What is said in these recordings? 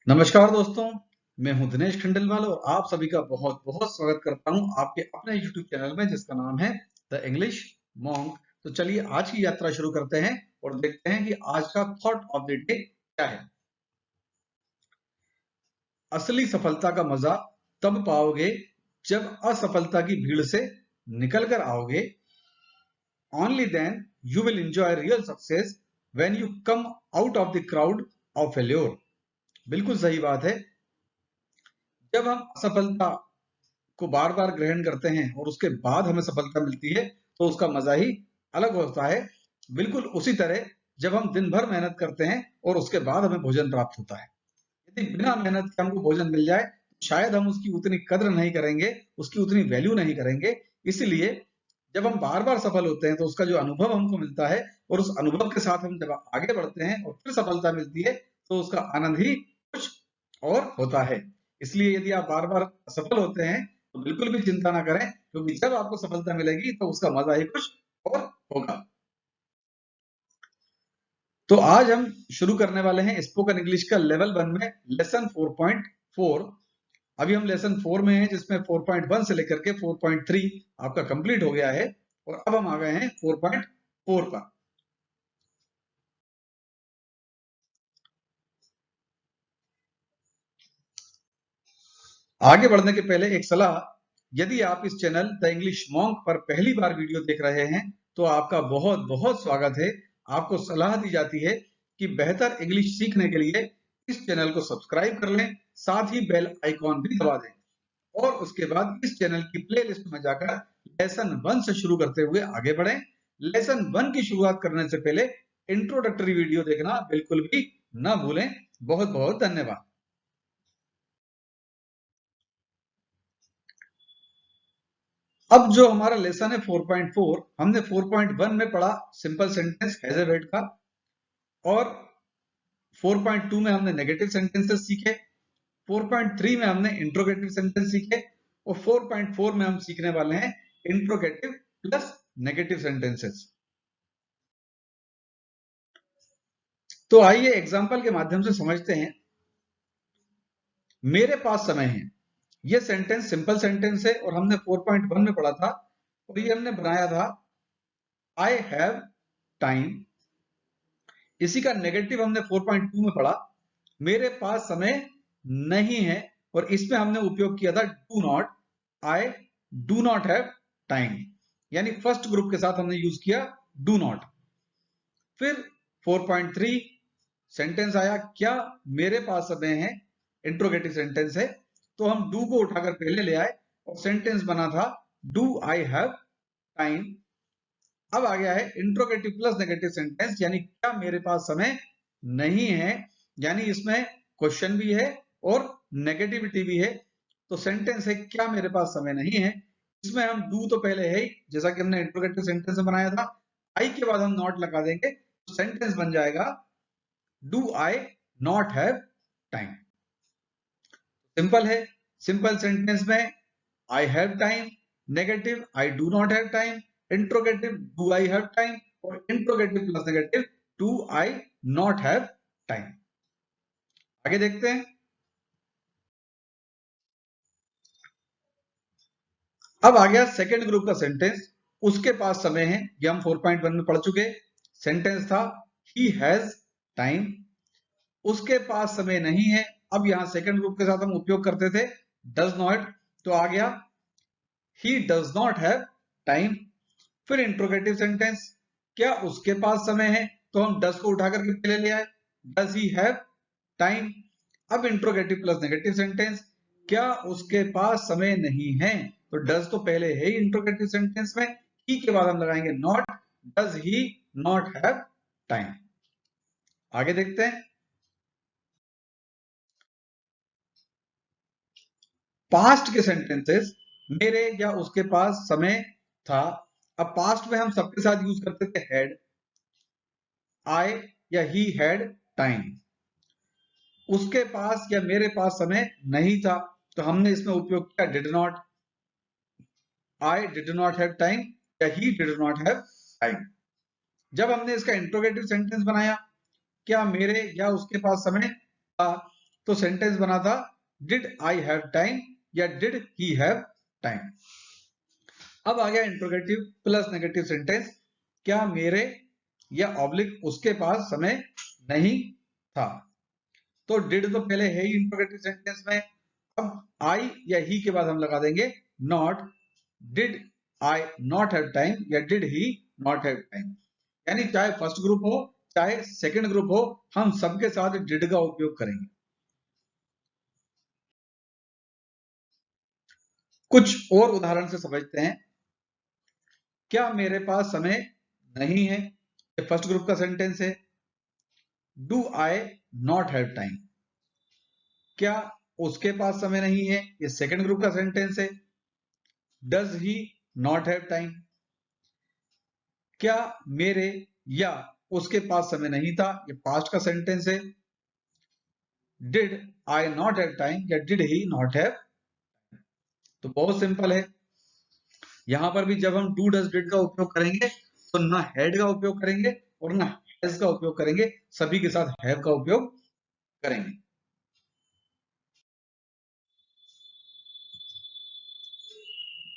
नमस्कार दोस्तों, मैं हूं दिनेश खंडेलवाल और आप सभी का बहुत बहुत स्वागत करता हूं आपके अपने YouTube चैनल में जिसका नाम है द इंग्लिश मॉन्क। तो चलिए आज की यात्रा शुरू करते हैं और देखते हैं कि आज का थॉट ऑफ द डे क्या है। असली सफलता का मजा तब पाओगे जब असफलता की भीड़ से निकल कर आओगे। Only then you will enjoy real success when you come out of the crowd of failure. बिल्कुल सही बात है। जब हम असफलता को बार बार ग्रहण करते हैं और उसके बाद हमें सफलता मिलती है तो उसका मजा ही अलग होता है। बिल्कुल उसी तरह जब हम दिन भर मेहनत करते हैं और उसके बाद हमें भोजन प्राप्त होता है, यदि बिना मेहनत के हमको भोजन मिल जाए तो शायद हम उसकी उतनी कद्र नहीं करेंगे, उसकी उतनी वैल्यू नहीं करेंगे। इसलिए जब हम बार बार सफल होते हैं तो उसका जो अनुभव हमको मिलता है और उस अनुभव के साथ हम जब आगे बढ़ते हैं और फिर सफलता मिलती है तो उसका आनंद ही कुछ और होता है। इसलिए यदि आप बार बार असफल होते हैं तो बिल्कुल भी चिंता ना करें, क्योंकि जब आपको सफलता मिलेगी तो उसका मजा ही कुछ और होगा। तो आज हम शुरू करने वाले हैं स्पोकन इंग्लिश का लेवल 1 में लेसन 4.4। अभी हम लेसन 4 में हैं जिसमें 4.1 से लेकर के 4.3 आपका कंप्लीट हो गया है और अब हम आ गए हैं 4.4 पर। आगे बढ़ने के पहले एक सलाह, यदि आप इस चैनल द इंग्लिश मॉन्क पर पहली बार वीडियो देख रहे हैं तो आपका बहुत बहुत स्वागत है। आपको सलाह दी जाती है कि बेहतर इंग्लिश सीखने के लिए इस चैनल को सब्सक्राइब कर लें, साथ ही बेल आइकॉन भी दबा दें और उसके बाद इस चैनल की प्लेलिस्ट में जाकर लेसन 1 से शुरू करते हुए आगे बढ़ें। लेसन 1 की शुरुआत करने से पहले इंट्रोडक्टरी वीडियो देखना बिल्कुल भी ना भूलें। बहुत बहुत धन्यवाद। अब जो हमारा लेसन है 4.4, हमने 4.1 में पढ़ा simple sentence has a weight का, और 4.2 में हमने नेगेटिव सेंटेंसेस सीखे, 4.3 में हमने इंट्रोगेटिव सेंटेंस सीखे और 4.4 में हम सीखने वाले हैं इंट्रोगेटिव प्लस नेगेटिव सेंटेंसेस। तो आइए एग्जाम्पल के माध्यम से समझते हैं। मेरे पास समय है, यह सेंटेंस सिंपल सेंटेंस है और हमने 4.1 में पढ़ा था और ये हमने बनाया था आई हैव टाइम। इसी का नेगेटिव हमने 4.2 में पढ़ा, मेरे पास समय नहीं है, और इसमें हमने उपयोग किया था do not. I do not have time, यानी फर्स्ट ग्रुप के साथ हमने यूज किया डू नॉट। फिर 4.3 सेंटेंस आया, क्या मेरे पास समय है, इंट्रोगेटिव सेंटेंस है, तो हम डू को उठाकर पहले ले आए और सेंटेंस बना था डू आई हैव टाइम। अब आ गया है इंट्रोगेटिव प्लस नेगेटिव सेंटेंस, यानी क्या मेरे पास समय नहीं है, यानी इसमें क्वेश्चन भी है और नेगेटिविटी भी है। तो सेंटेंस है क्या मेरे पास समय नहीं है, इसमें हम डू तो पहले है ही, जैसा कि हमने इंट्रोगेटिव सेंटेंस में बनाया था। आई के बाद हम नॉट लगा देंगे तो सेंटेंस बन जाएगा do I not have time. Simple है। सिंपल सेंटेंस में I have time, negative I do not have time, interrogative do I have time और interrogative plus negative do I not have time. आगे देखते हैं। अब आ गया सेकेंड ग्रुप का sentence, उसके पास समय है, ये हम 4.1 में पढ़ चुके। सेंटेंस था ही हैज टाइम, उसके पास समय नहीं है। अब यहां सेकेंड ग्रुप के साथ हम उपयोग करते थे डज नॉट, तो आ गया he does not have time। फिर इंट्रोगेटिव सेंटेंस, क्या उसके पास समय है, तो हम डस को उठा करके पहले ले आए डज ही हैव टाइम। अब इंट्रोगेटिव प्लस नेगेटिव सेंटेंस, क्या उसके पास समय नहीं है, तो डज तो पहले है ही इंट्रोगेटिव सेंटेंस में, ही के बाद हम लगाएंगे not, does he not have time. आगे देखते हैं। पास्ट के सेंटेंसेस, मेरे या उसके पास समय था। अब पास्ट में हम सबके साथ यूज करते थे हैड, आई या ही हैड टाइम। उसके पास या मेरे पास समय नहीं था तो हमने इसमें उपयोग किया did not, I did not have time या he did not have time. जब हमने इसका इंट्रोगेटिव सेंटेंस बनाया, क्या मेरे या उसके पास समय था, तो सेंटेंस बना था डिड आई हैव टाइम या डिड ही हैव टाइम। अब आ गया इंट्रोगेटिव प्लस नेगेटिव सेंटेंस, क्या मेरे या ऑब्लिक उसके पास समय नहीं था। तो डिड तो पहले है ही इंट्रोगेटिव सेंटेंस में, अब आई या ही के बाद हम लगा देंगे not, did I not have time या did he not have time. यानी चाहे फर्स्ट ग्रुप हो चाहे सेकंड ग्रुप हो, हम सबके साथ डिड का उपयोग करेंगे। कुछ और उदाहरण से समझते हैं। क्या मेरे पास समय नहीं है, ये फर्स्ट ग्रुप का सेंटेंस है। Do I not have time, क्या उसके पास समय नहीं है, ये सेकंड ग्रुप का सेंटेंस है। Does he not have time, क्या मेरे या उसके पास समय नहीं था, ये पास्ट का सेंटेंस है। Did I not have time या डिड ही नॉट हैव। तो बहुत सिंपल है, यहां पर भी जब हम डू डज डिड का उपयोग करेंगे तो ना हैड का उपयोग करेंगे और ना हैज का उपयोग करेंगे, सभी के साथ हैव का उपयोग करेंगे।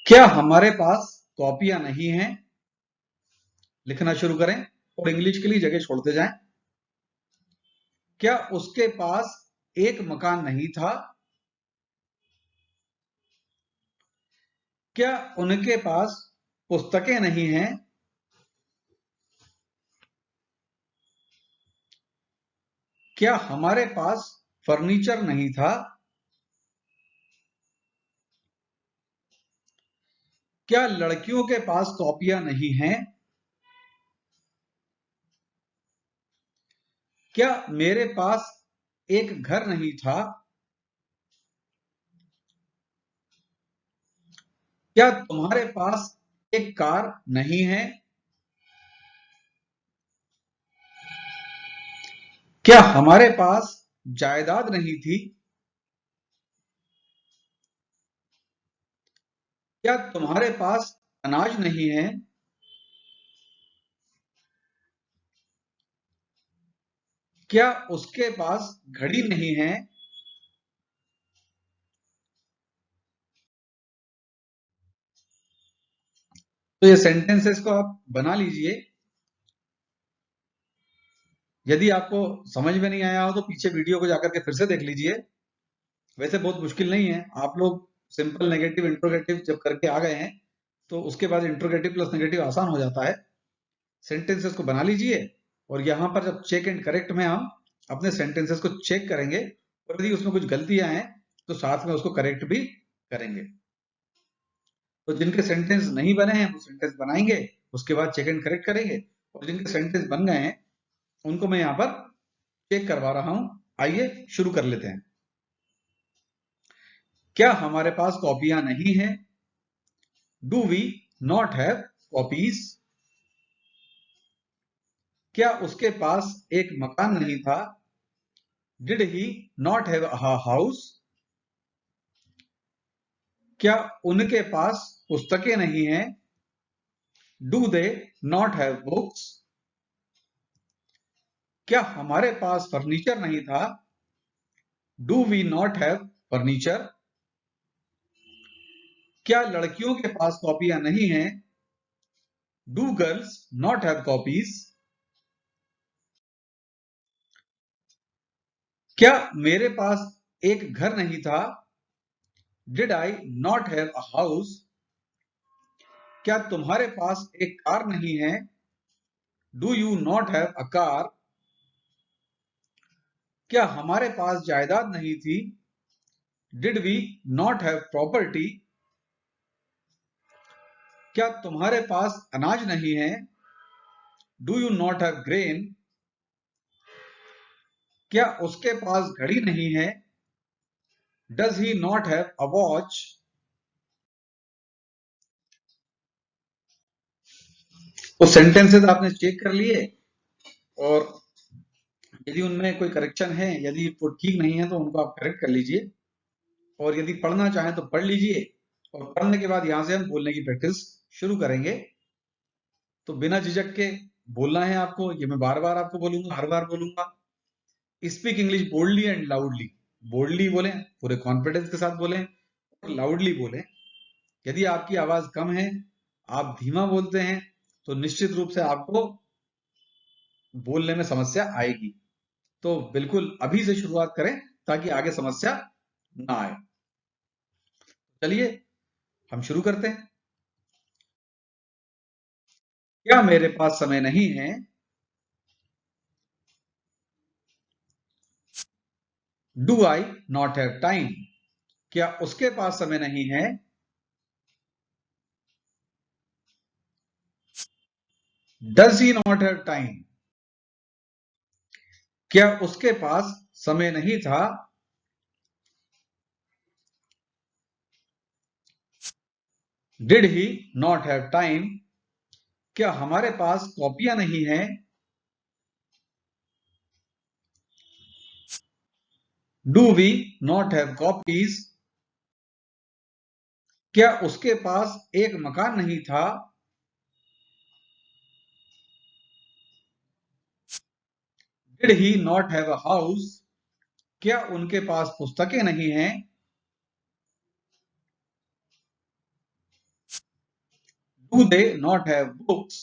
क्या हमारे पास कॉपियां नहीं हैं, लिखना शुरू करें और इंग्लिश के लिए जगह छोड़ते जाएं। क्या उसके पास एक मकान नहीं था, क्या उनके पास पुस्तकें नहीं हैं, क्या हमारे पास फर्नीचर नहीं था, क्या लड़कियों के पास कॉपियां नहीं हैं, क्या मेरे पास एक घर नहीं था, क्या तुम्हारे पास एक कार नहीं है, क्या हमारे पास जायदाद नहीं थी, क्या तुम्हारे पास अनाज नहीं है, क्या उसके पास घड़ी नहीं है। तो ये सेंटेंसेस को आप बना लीजिए। यदि आपको समझ में नहीं आया हो तो पीछे वीडियो को जाकर के फिर से देख लीजिए। वैसे बहुत मुश्किल नहीं है, आप लोग सिंपल नेगेटिव इंट्रोगेटिव जब करके आ गए हैं तो उसके बाद इंट्रोगेटिव प्लस नेगेटिव आसान हो जाता है। सेंटेंसेस को बना लीजिए और यहां पर जब चेक एंड करेक्ट में हम अपने सेंटेंसेस को चेक करेंगे और यदि उसमें कुछ गलतियां हैं तो साथ में उसको करेक्ट भी करेंगे। तो जिनके सेंटेंस नहीं बने हैं वो सेंटेंस बनाएंगे, उसके बाद चेक एंड करेक्ट करेंगे, और जिनके सेंटेंस बन गए हैं उनको मैं यहां पर चेक करवा रहा हूं। आइए शुरू कर लेते हैं। क्या हमारे पास कॉपियां नहीं है, do we not have copies. क्या उसके पास एक मकान नहीं था, did he not have a house. क्या उनके पास पुस्तकें नहीं हैं, do they not have books. क्या हमारे पास फर्नीचर नहीं था, do we not have furniture. क्या लड़कियों के पास कॉपियां नहीं हैं, do girls not have copies. क्या मेरे पास एक घर नहीं था, did I not have a house. क्या तुम्हारे पास एक कार नहीं है, do you not have a car. क्या हमारे पास जायदाद नहीं थी, did we not have property. क्या तुम्हारे पास अनाज नहीं है, do you not have grain. क्या उसके पास घड़ी नहीं है, does he not have a watch. तो सेंटेंसेस आपने चेक कर लिए और यदि उनमें कोई करेक्शन है, यदि वो ठीक नहीं है तो उनको आप करेक्ट कर लीजिए, और यदि पढ़ना चाहें तो पढ़ लीजिए, और पढ़ने के बाद यहां से हम बोलने की प्रैक्टिस शुरू करेंगे। तो बिना झिझक के बोलना है आपको, ये मैं बार बार आपको बोलूंगा, हर बार बोलूंगा। Speak English boldly and loudly. Boldly बोलें, पूरे कॉन्फिडेंस के साथ बोलें और लाउडली बोलें। यदि आपकी आवाज कम है, आप धीमा बोलते हैं, तो निश्चित रूप से आपको बोलने में समस्या आएगी। तो बिल्कुल अभी से शुरुआत करें ताकि आगे समस्या ना आए। चलिए हम शुरू करते हैं। क्या मेरे पास समय नहीं है? Do I not have time? क्या उसके पास समय नहीं है? Does he not have time? क्या उसके पास समय नहीं था? Did he not have time? क्या हमारे पास कॉपियां नहीं हैं? Do we not have copies? क्या उसके पास एक मकान नहीं था? Did he not have a house? क्या उनके पास पुस्तकें नहीं हैं? Do they not have books?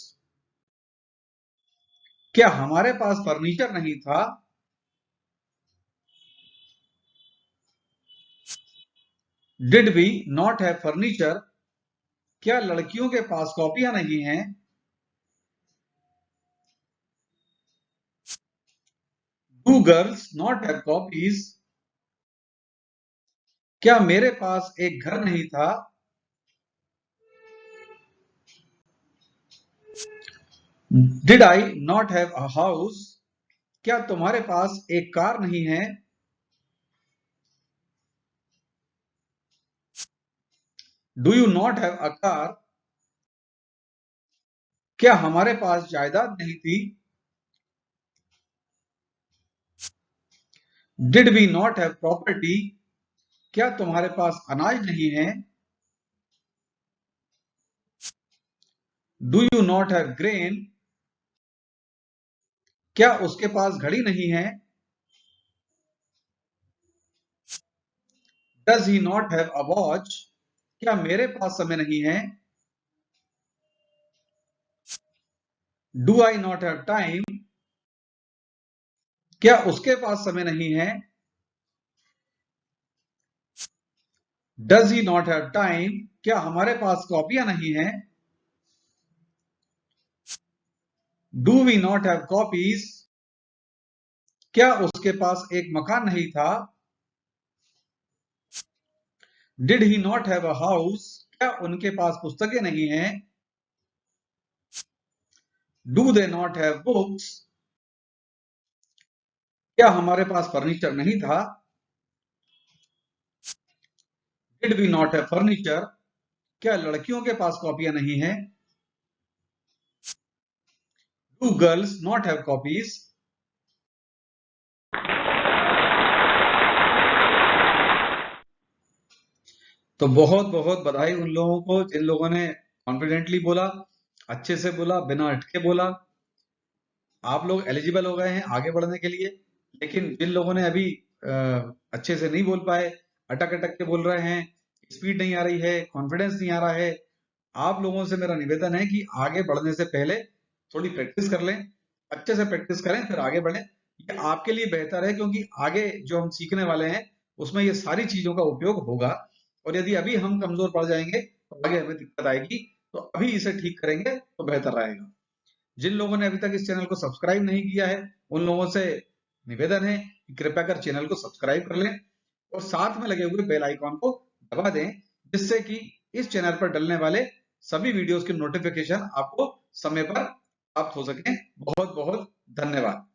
क्या हमारे पास फर्नीचर नहीं था? Did we not have furniture? क्या लड़कियों के पास कॉपियां नहीं हैं? Do girls not have copies? क्या मेरे पास एक घर नहीं था? Did I not have a house? क्या तुम्हारे पास एक कार नहीं है? Do you not have a car? क्या हमारे पास जायदाद नहीं थी? Did we not have property? क्या तुम्हारे पास अनाज नहीं है? Do you not have grain? क्या उसके पास घड़ी नहीं है? Does he not have a watch? क्या मेरे पास समय नहीं है? Do I not have time? क्या उसके पास समय नहीं है? Does he not have time? क्या हमारे पास कॉपियां नहीं है? Do we not have copies? क्या उसके पास एक मकान नहीं था? Did he not have a house? क्या उनके पास पुस्तकें नहीं हैं? Do they not have books? क्या हमारे पास फर्नीचर नहीं था? Did we not have furniture? क्या लड़कियों के पास कॉपियां नहीं हैं? Do girls not have copies? तो बहुत बहुत बधाई उन लोगों को जिन लोगों ने कॉन्फिडेंटली बोला, अच्छे से बोला, बिना अटके बोला। आप लोग एलिजिबल हो गए हैं आगे बढ़ने के लिए। लेकिन जिन लोगों ने अभी अच्छे से नहीं बोल पाए, अटक अटक के बोल रहे हैं, स्पीड नहीं आ रही है, कॉन्फिडेंस नहीं आ रहा है, आप लोगों से मेरा निवेदन है कि आगे बढ़ने से पहले थोड़ी प्रैक्टिस कर लें, अच्छे से प्रैक्टिस करें, फिर आगे बढ़ें। ये आपके लिए बेहतर है क्योंकि आगे जो हम सीखने वाले हैं उसमें ये सारी चीजों का उपयोग होगा। और यदि अभी हम कमजोर पड़ जाएंगे तो आगे हमें दिक्कत आएगी। तो अभी इसे ठीक करेंगे तो बेहतर रहेगा। जिन लोगों ने अभी तक इस चैनल को सब्सक्राइब नहीं किया है उन लोगों से निवेदन है कि कृपया कर चैनल को सब्सक्राइब कर लें और साथ में लगे हुए बेल आइकॉन को दबा दें, जिससे कि इस चैनल पर डलने वाले सभी वीडियोस की नोटिफिकेशन आपको समय पर प्राप्त हो सके। बहुत बहुत धन्यवाद।